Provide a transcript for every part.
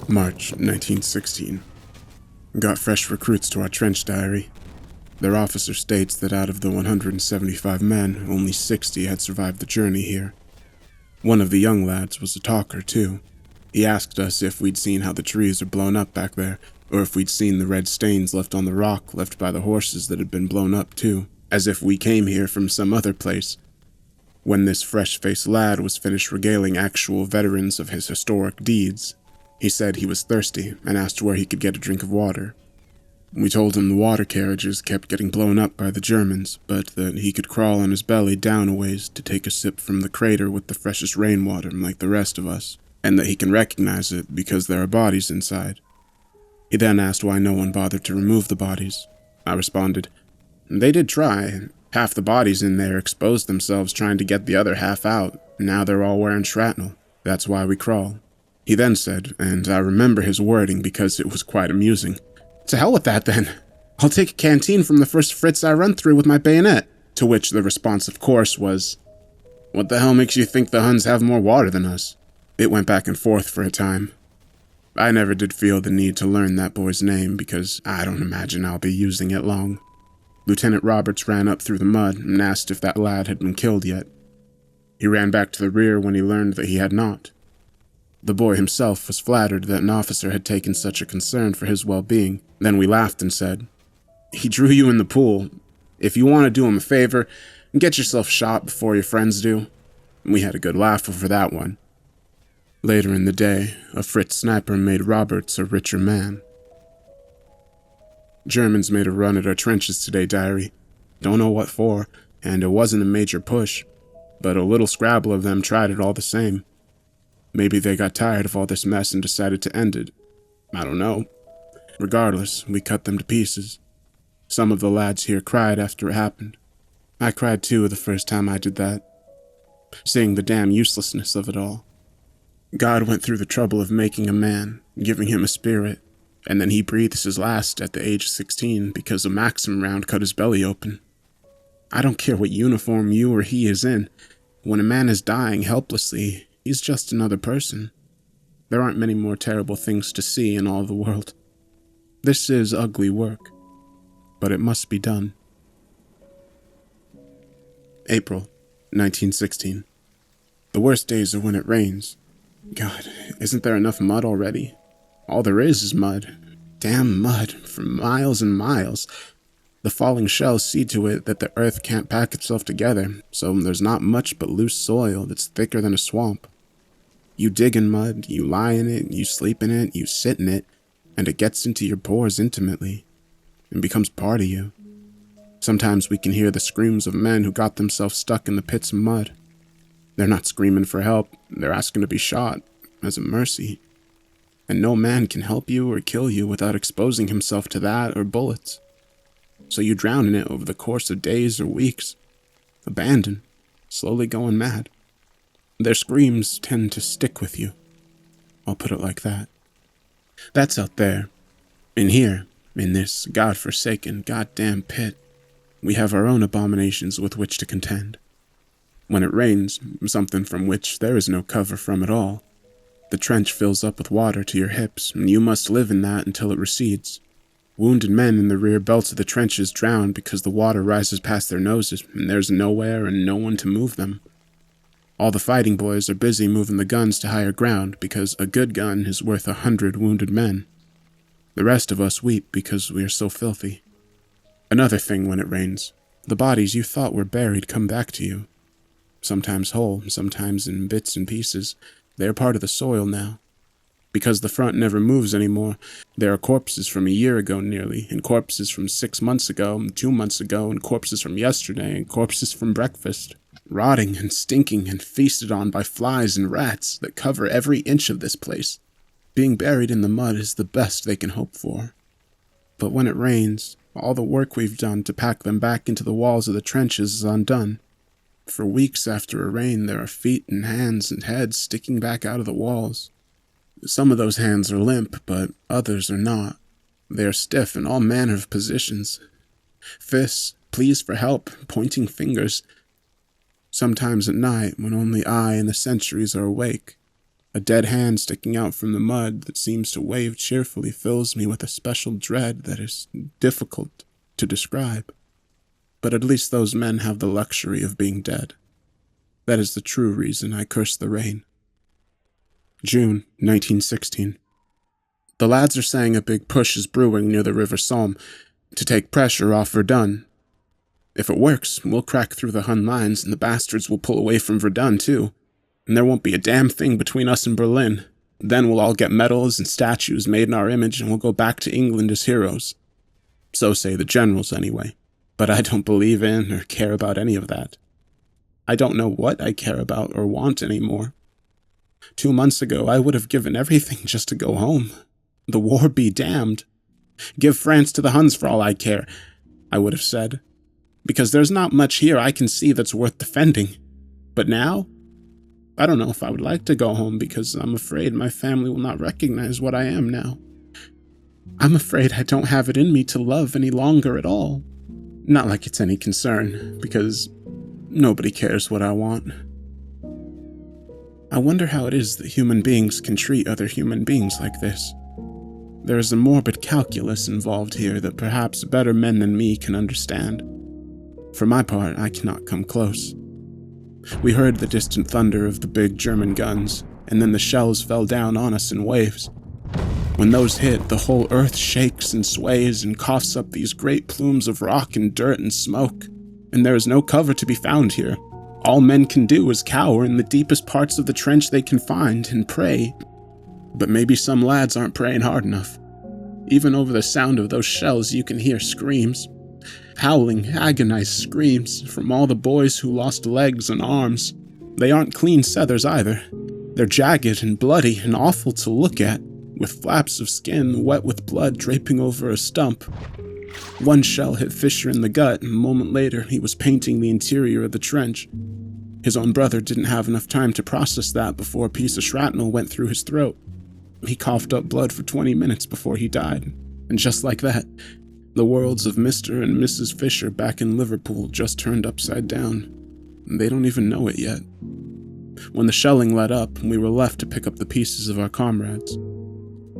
March 1916. Got fresh recruits to our trench diary. Their officer states that out of the 175 men, only 60 had survived the journey here. One of the young lads was a talker, too. He asked us if we'd seen how the trees are blown up back there, or if we'd seen the red stains left on the rock left by the horses that had been blown up, too, as if we came here from some other place. When this fresh-faced lad was finished regaling actual veterans of his historic deeds, he said he was thirsty and asked where he could get a drink of water. We told him the water carriages kept getting blown up by the Germans, but that he could crawl on his belly down a ways to take a sip from the crater with the freshest rainwater like the rest of us, and that he can recognize it because there are bodies inside. He then asked why no one bothered to remove the bodies. I responded, "They did try. Half the bodies in there exposed themselves trying to get the other half out. Now they're all wearing shrapnel. That's why we crawl." He then said, and I remember his wording because it was quite amusing, "To hell with that then. I'll take a canteen from the first Fritz I run through with my bayonet." To which the response, of course, was, "What the hell makes you think the Huns have more water than us?" It went back and forth for a time. I never did feel the need to learn that boy's name because I don't imagine I'll be using it long. Lieutenant Roberts ran up through the mud and asked if that lad had been killed yet. He ran back to the rear when he learned that he had not. The boy himself was flattered that an officer had taken such a concern for his well-being. Then we laughed and said, "He drew you in the pool. If you want to do him a favor, get yourself shot before your friends do." We had a good laugh over that one. Later in the day, a Fritz sniper made Roberts a richer man. Germans made a run at our trenches today, diary. Don't know what for, and it wasn't a major push, but a little scrabble of them tried it all the same. Maybe they got tired of all this mess and decided to end it. I don't know. Regardless, we cut them to pieces. Some of the lads here cried after it happened. I cried too the first time I did that, seeing the damn uselessness of it all. God went through the trouble of making a man, giving him a spirit, and then he breathes his last at the age of 16 because a Maxim round cut his belly open. I don't care what uniform you or he is in. When a man is dying helplessly, he's just another person. There aren't many more terrible things to see in all the world. This is ugly work, but it must be done. April 1916. The worst days are when it rains. God, isn't there enough mud already? All there is mud. Damn mud, for miles and miles. The falling shells see to it that the earth can't pack itself together, so there's not much but loose soil that's thicker than a swamp. You dig in mud, you lie in it, you sleep in it, you sit in it, and it gets into your pores intimately, and becomes part of you. Sometimes we can hear the screams of men who got themselves stuck in the pits of mud. They're not screaming for help, they're asking to be shot, as a mercy. And no man can help you or kill you without exposing himself to that or bullets. So you drown in it over the course of days or weeks, abandoned, slowly going mad. Their screams tend to stick with you. I'll put it like that. That's out there. In here, in this God-forsaken, goddamn pit, we have our own abominations with which to contend. When it rains, something from which there is no cover from at all, the trench fills up with water to your hips, and you must live in that until it recedes. Wounded men in the rear belts of the trenches drown because the water rises past their noses, and there's nowhere and no one to move them. All the fighting boys are busy moving the guns to higher ground because a good gun is worth 100 wounded men. The rest of us weep because we are so filthy. Another thing when it rains, the bodies you thought were buried come back to you. Sometimes whole, sometimes in bits and pieces. They are part of the soil now. Because the front never moves anymore, there are corpses from a year ago nearly, and corpses from 6 months ago, and 2 months ago, and corpses from yesterday, and corpses from breakfast, rotting and stinking and feasted on by flies and rats that cover every inch of this place. Being buried in the mud is the best they can hope for. But when it rains, all the work we've done to pack them back into the walls of the trenches is undone. For weeks after a rain, there are feet and hands and heads sticking back out of the walls. Some of those hands are limp, but others are not. They are stiff in all manner of positions. Fists, pleas for help, pointing fingers. Sometimes at night, when only I and the sentries are awake, A dead hand sticking out from the mud that seems to wave cheerfully fills me with a special dread that is difficult to describe. But at least those men have the luxury of being dead. That is the true reason I curse the rain. June 1916. The lads are saying a big push is brewing near the River Somme to take pressure off Verdun. If it works, we'll crack through the Hun lines and the bastards will pull away from Verdun too. And there won't be a damn thing between us and Berlin. Then we'll all get medals and statues made in our image and we'll go back to England as heroes. So say the generals anyway. But I don't believe in or care about any of that. I don't know what I care about or want anymore. 2 months ago, I would have given everything just to go home. The war be damned. Give France to the Huns for all I care, I would have said. Because there's not much here I can see that's worth defending. But now, I don't know if I would like to go home because I'm afraid my family will not recognize what I am now. I'm afraid I don't have it in me to love any longer at all. Not like it's any concern, because nobody cares what I want. I wonder how it is that human beings can treat other human beings like this. There is a morbid calculus involved here that perhaps better men than me can understand. For my part, I cannot come close. We heard the distant thunder of the big German guns, and then the shells fell down on us in waves. When those hit, the whole earth shakes and sways and coughs up these great plumes of rock and dirt and smoke, and there is no cover to be found here. All men can do is cower in the deepest parts of the trench they can find and pray. But maybe some lads aren't praying hard enough. Even over the sound of those shells you can hear screams. Howling, agonized screams from all the boys who lost legs and arms. They aren't clean feathers either. They're jagged and bloody and awful to look at, with flaps of skin wet with blood draping over a stump. One shell hit Fisher in the gut, and a moment later he was painting the interior of the trench. His own brother didn't have enough time to process that before a piece of shrapnel went through his throat. He coughed up blood for 20 minutes before he died, and just like that, the worlds of Mr. and Mrs. Fisher back in Liverpool just turned upside down. They don't even know it yet. When the shelling let up, we were left to pick up the pieces of our comrades.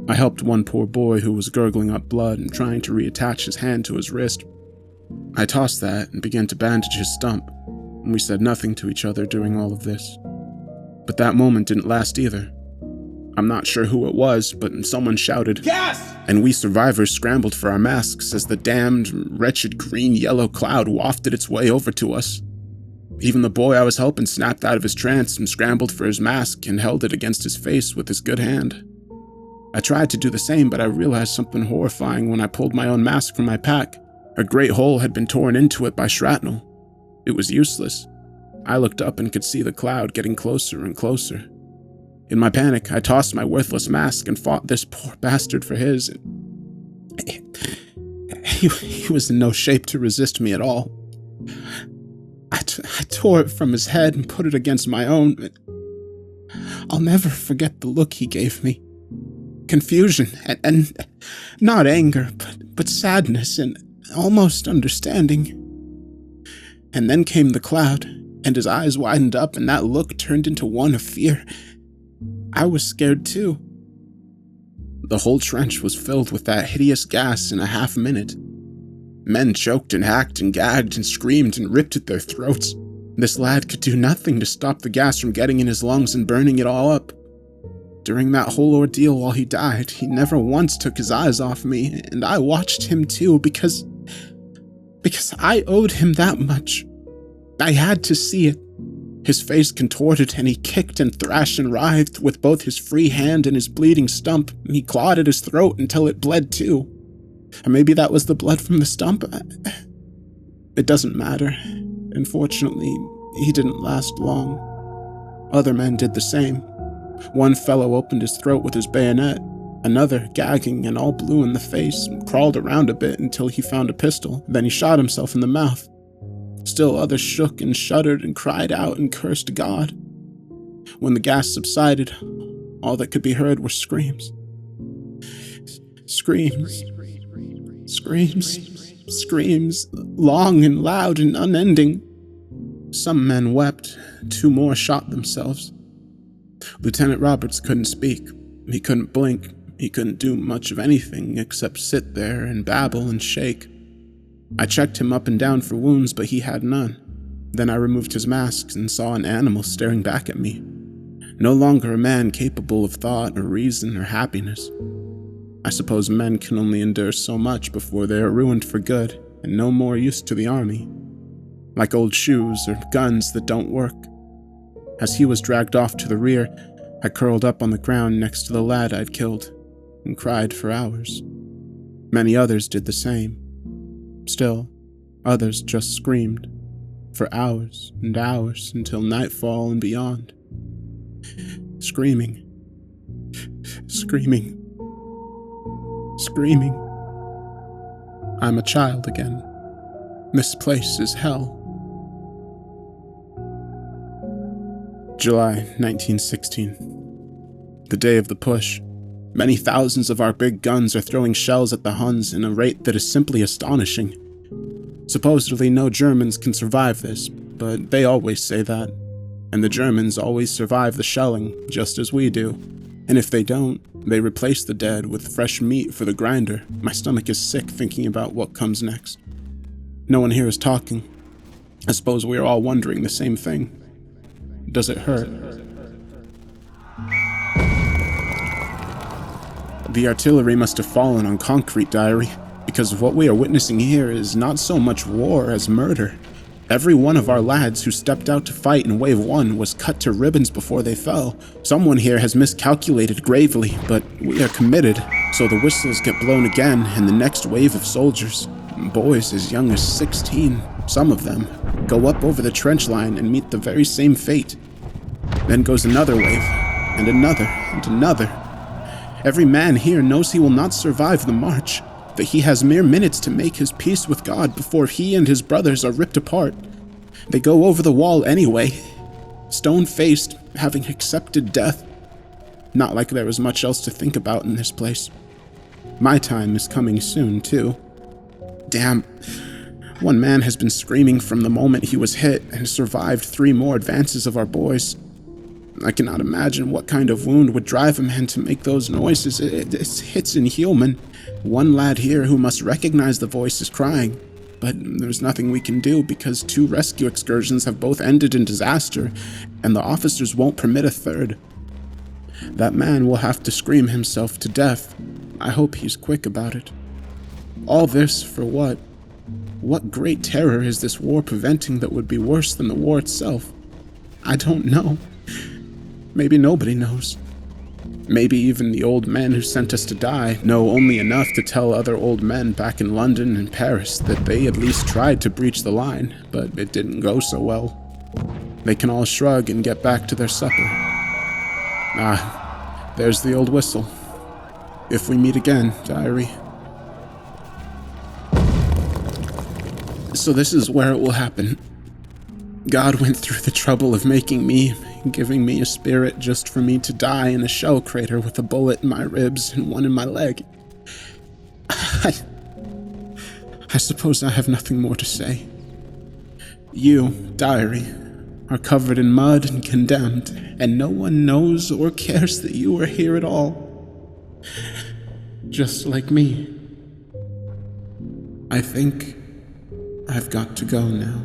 I helped one poor boy who was gurgling up blood and trying to reattach his hand to his wrist. I tossed that and began to bandage his stump, and we said nothing to each other during all of this. But that moment didn't last either. I'm not sure who it was, but someone shouted, "Gas!" And we survivors scrambled for our masks as the damned, wretched green-yellow cloud wafted its way over to us. Even the boy I was helping snapped out of his trance and scrambled for his mask and held it against his face with his good hand. I tried to do the same, but I realized something horrifying when I pulled my own mask from my pack. A great hole had been torn into it by shrapnel. It was useless. I looked up and could see the cloud getting closer and closer. In my panic, I tossed my worthless mask and fought this poor bastard for his. He was in no shape to resist me at all. I tore it from his head and put it against my own. I'll never forget the look he gave me. Confusion and not anger, but sadness and almost understanding. And then came the cloud, and his eyes widened up, and that look turned into one of fear. I was scared too. The whole trench was filled with that hideous gas in a half minute. Men choked and hacked and gagged and screamed and ripped at their throats. This lad could do nothing to stop the gas from getting in his lungs and burning it all up. During that whole ordeal while he died, he never once took his eyes off me, and I watched him too because I owed him that much. I had to see it. His face contorted, and he kicked and thrashed and writhed with both his free hand and his bleeding stump. He clawed at his throat until it bled too. Or maybe that was the blood from the stump. It doesn't matter. Unfortunately, he didn't last long. Other men did the same. One fellow opened his throat with his bayonet. Another, gagging and all blue in the face, crawled around a bit until he found a pistol. Then he shot himself in the mouth. Still others shook and shuddered and cried out and cursed God. When the gas subsided, all that could be heard were screams. Screams. Screams. Screams, long and loud and unending. Some men wept. 2 more shot themselves. Lieutenant Roberts couldn't speak. He couldn't blink. He couldn't do much of anything except sit there and babble and shake. I checked him up and down for wounds, but he had none. Then I removed his mask and saw an animal staring back at me. No longer a man capable of thought or reason or happiness. I suppose men can only endure so much before they are ruined for good and no more use to the army. Like old shoes or guns that don't work. As he was dragged off to the rear, I curled up on the ground next to the lad I'd killed and cried for hours. Many others did the same. Still, others just screamed for hours and hours until nightfall and beyond. Screaming, screaming, screaming. I'm a child again. This place is hell. July 1916. The day of the push. Many thousands of our big guns are throwing shells at the Huns in a rate that is simply astonishing. Supposedly no Germans can survive this, but they always say that. And the Germans always survive the shelling, just as we do. And if they don't, they replace the dead with fresh meat for the grinder. My stomach is sick thinking about what comes next. No one here is talking. I suppose we are all wondering the same thing. Does it hurt? The artillery must have fallen on concrete, diary, because what we are witnessing here is not so much war as murder. Every one of our lads who stepped out to fight in Wave 1 was cut to ribbons before they fell. Someone here has miscalculated gravely, but we are committed, so the whistles get blown again, and the next wave of soldiers, boys as young as 16, some of them, go up over the trench line and meet the very same fate. Then goes another wave, and another, and another. Every man here knows he will not survive the march, that he has mere minutes to make his peace with God before he and his brothers are ripped apart. They go over the wall anyway, stone-faced, having accepted death. Not like there was much else to think about in this place. My time is coming soon, too. Damn. One man has been screaming from the moment he was hit and survived 3 more advances of our boys. I cannot imagine what kind of wound would drive a man to make those noises. It's inhuman. One lad here who must recognize the voice is crying, but there's nothing we can do because 2 rescue excursions have both ended in disaster, and the officers won't permit a third. That man will have to scream himself to death. I hope he's quick about it. All this for what? What great terror is this war preventing that would be worse than the war itself? I don't know. Maybe nobody knows. Maybe even the old men who sent us to die know only enough to tell other old men back in London and Paris that they at least tried to breach the line, but it didn't go so well. They can all shrug and get back to their supper. Ah, there's the old whistle. If we meet again, diary. So this is where it will happen. God went through the trouble of making me, giving me a spirit just for me to die in a shell crater with a bullet in my ribs and one in my leg. I suppose I have nothing more to say. You, diary, are covered in mud and condemned, and no one knows or cares that you are here at all. Just like me. I think I've got to go now.